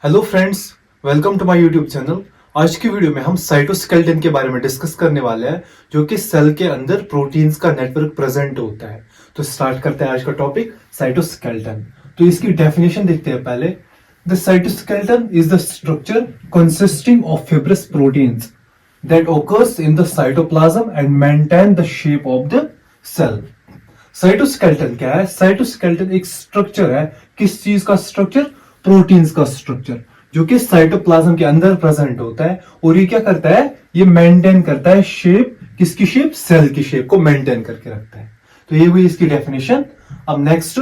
Hello friends, welcome to my YouTube channel. आज की video में हम साइटोस्केलेटन के बारे में डिस्कस करने वाले हैं, जो कि सेल के अंदर प्रोटीन्स का नेटवर्क प्रेजेंट होता है। तो स्टार्ट करते हैं आज का टॉपिक साइटोस्केलेटन। तो इसकी डेफिनेशन देखते हैं पहले। The cytoskeleton is the structure consisting of fibrous proteins that occurs in the cytoplasm and maintain the shape of the cell। Cytoskeleton क्या है? साइटोस्केलेटन एक स्ट्रक्चर है। किस चीज का स्ट्रक्चर? प्रोटीन्स का स्ट्रक्चर, जो कि साइटोप्लाज्म के अंदर प्रेजेंट होता है। और ये क्या करता है? ये मेंटेन करता है शेप। किसकी शेप? सेल की शेप को मेंटेन करके रखता है। तो ये हुई इसकी डेफिनेशन। अब next,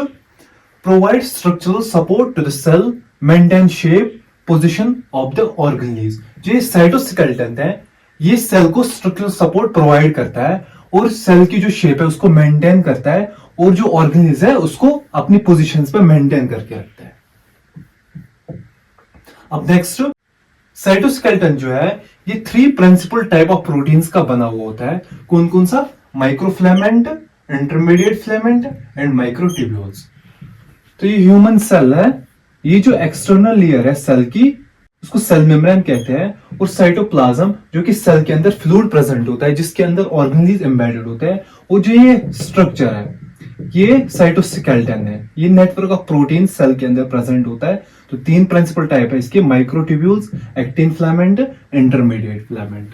provide structural support to the cell, maintain shape, position of the organelles. जो साइटोस्केलेटन है, ये सेल को स्ट्रक्चरल सपोर्ट प्रोवाइड करता है और सेल की जो शेप है उसको मेंटेन करता है, और जो ऑर्गेनेल्स है उसको अपनी पोजीशंस पे मेंटेन करके रखता है। अब नेक्स्ट, साइटोस्केलेटन जो है ये 3 प्रिंसिपल टाइप ऑफ प्रोटीन्स का बना हुआ होता है। कौन कौन सा? Microfilament, intermediate filament and microtubules. तो ये ह्यूमन सेल है, ये जो एक्सटर्नल लेयर है सेल की, उसको सेल मेम्ब्रेन कहते हैं। और साइटोप्लाज्म, जो कि सेल के अंदर फ्लूइड प्रेजेंट होता है, जिसके अंदर ऑर्गेनेल्स एम्बेडेड होते हैं। और जो ये स्ट्रक्चर है, ये साइटोस्केलेटन है। ये नेटवर्क ऑफ प्रोटीन सेल के अंदर प्रेजेंट होता है। तो 3 प्रिंसिपल टाइप है इसके: microtubules, actin filament, intermediate filament.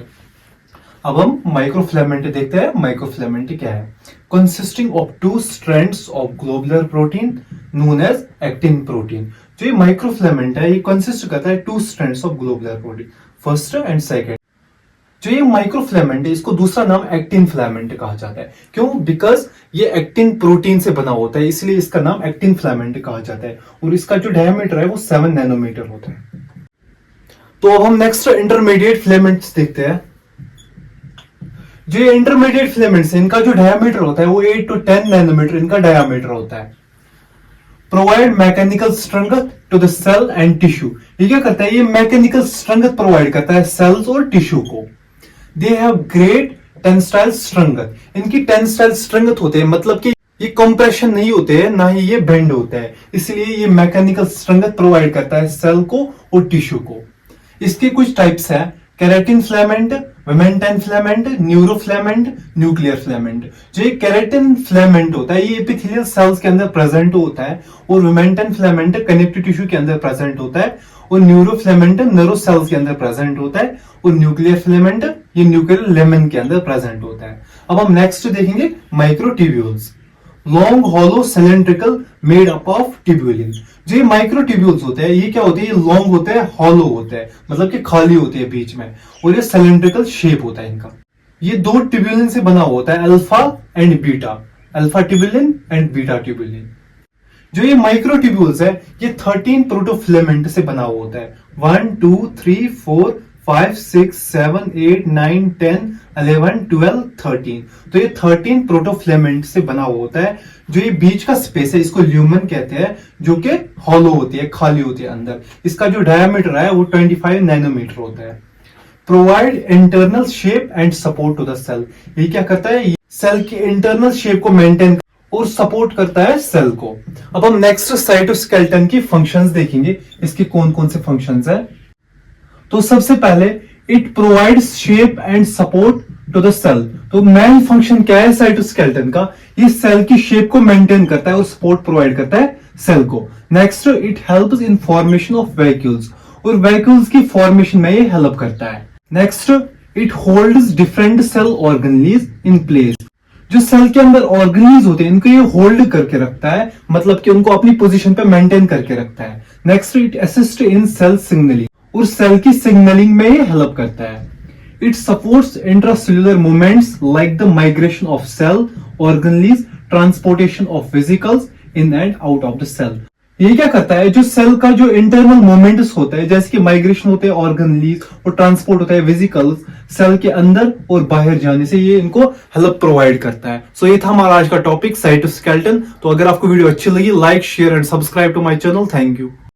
अब हम माइक्रोफिलामेंट देखते हैं। माइक्रोफिलामेंट क्या है? Consisting of 2 strands of globular protein known as actin protein. जो ये माइक्रोफिलामेंट है, ये कंसिस्ट करता है 2 strands of globular protein, first and second. जो ये माइक्रोफिलामेंट है, इसको दूसरा नाम एक्टिन फिलामेंट कहा जाता है। क्यों? बिकॉज ये एक्टिन प्रोटीन से बना होता है, इसलिए इसका नाम एक्टिन फिलामेंट कहा जाता है। और इसका जो डायमीटर है वो 7 नैनोमीटर होता है। तो अब हम नेक्स्ट इंटरमीडिएट फिलामेंट्स देखते हैं। जो ये इंटरमीडिएट फिलामेंट्स है, इनका जो डायमीटर होता है वो 8 to 10 नैनोमीटर इनका डायमीटर होता है। Provide mechanical strength to the cell and tissue. ये क्या करता है? ये मैकेनिकल स्ट्रेंथ प्रोवाइड करता है सेल्स और टिश्यू को। They have great tensile strength. इनकी टेंसाइल स्ट्रेंथ होते हैं, मतलब कि ये कंप्रेशन नहीं होते हैं, ना ही ये बेंड होता है, इसलिए ये मैकेनिकल स्ट्रेंथ प्रोवाइड करता है सेल को और टिश्यू को। इसके कुछ टाइप्स है: keratin filament, vimentin filament, neurofilament, nuclear filament. जो ये केराटिन फिलामेंट होता है, ये एपिथेलियल सेल्स के अंदर प्रेजेंट होता है। और विमेंटन फिलामेंट कनेक्टिव टिश्यू के अंदर प्रेजेंट होता है। और न्यूरोफिलामेंट नर्व सेल्स के अंदर प्रेजेंट होता है। और न्यूक्लियर फिलामेंट ये न्यूक्लियर लेमन के अंदर प्रेजेंट होता है। अब हम नेक्स्ट देखेंगे microtubules. Long hollow cylindrical made up of tubulin. जो ये माइक्रोट्यूब्यूल्स होते हैं, ये क्या होते हैं? ये लॉन्ग होते हैं, हॉलो होते हैं, मतलब कि खाली होते हैं बीच में, और ये सिलेंड्रिकल शेप होता है इनका। ये 2 ट्यूब्यूलिन से बना होता है, alpha and beta, alpha tubulin and beta tubulin. जो ये माइक्रोट्यूब्यूल्स है, ये 13 प्रोटोफिलामेंट से बना हुआ होता है। 1 2 3 4 5 6 7 8 9 10 11 12 13। तो ये 13 प्रोटोफिलामेंट से बना हुआ होता है। जो ये बीच का स्पेस है, इसको ल्यूमन कहते हैं, जो कि हॉलो होती है, खाली होती है अंदर। इसका जो डायमीटर है वो 25 नैनोमीटर होता है। Provide internal shape and support to the cell. ये क्या करता है? सेल की इंटरनल शेप को मेंटेन और सपोर्ट करता है सेल को। अब हम नेक्स्ट साइटोस्केलेटन की फंक्शंस देखेंगे। इसके कौन कौन से फंक्शंस है? तो सबसे पहले, it provides shape and support to the cell. तो मेन फंक्शन क्या है साइटोस्केलेटन का? ये सेल की शेप को मेंटेन करता है और सपोर्ट प्रोवाइड करता है सेल को। Next, it helps in formation of vacuoles, और वैक्यूल्स की फॉर्मेशन में ये हेल्प करता है। Next, it holds different cell organelles in place. जो सेल के अंदर ऑर्गेनेल्स होते हैं, इनको ये होल्ड करके रखता है, मतलब कि उनको अपनी पोजीशन पे मेंटेन करके रखता है। Next, it assist in cell signalling, और सेल की सिग्नलिंग में ये हेल्प करता है। It supports intracellular movements like the migration of cell organelles, transportation of vesicles in and out of the cell. ये क्या करता है? जो सेल का जो इंटरनल मूवमेंट्स होता है, जैसे कि माइग्रेशन होते हैं ऑर्गेनेल्स और ट्रांसपोर्ट होता है वेसिकल्स, सेल के अंदर और बाहर जाने से ये इनको हेल्प प्रोवाइड करता है। सो ये था हमारा आज का टॉपिक साइटोस्केलेटन। तो अगर आपको वीडियो अच्छी लगी, like share and subscribe to my channel. Thank you.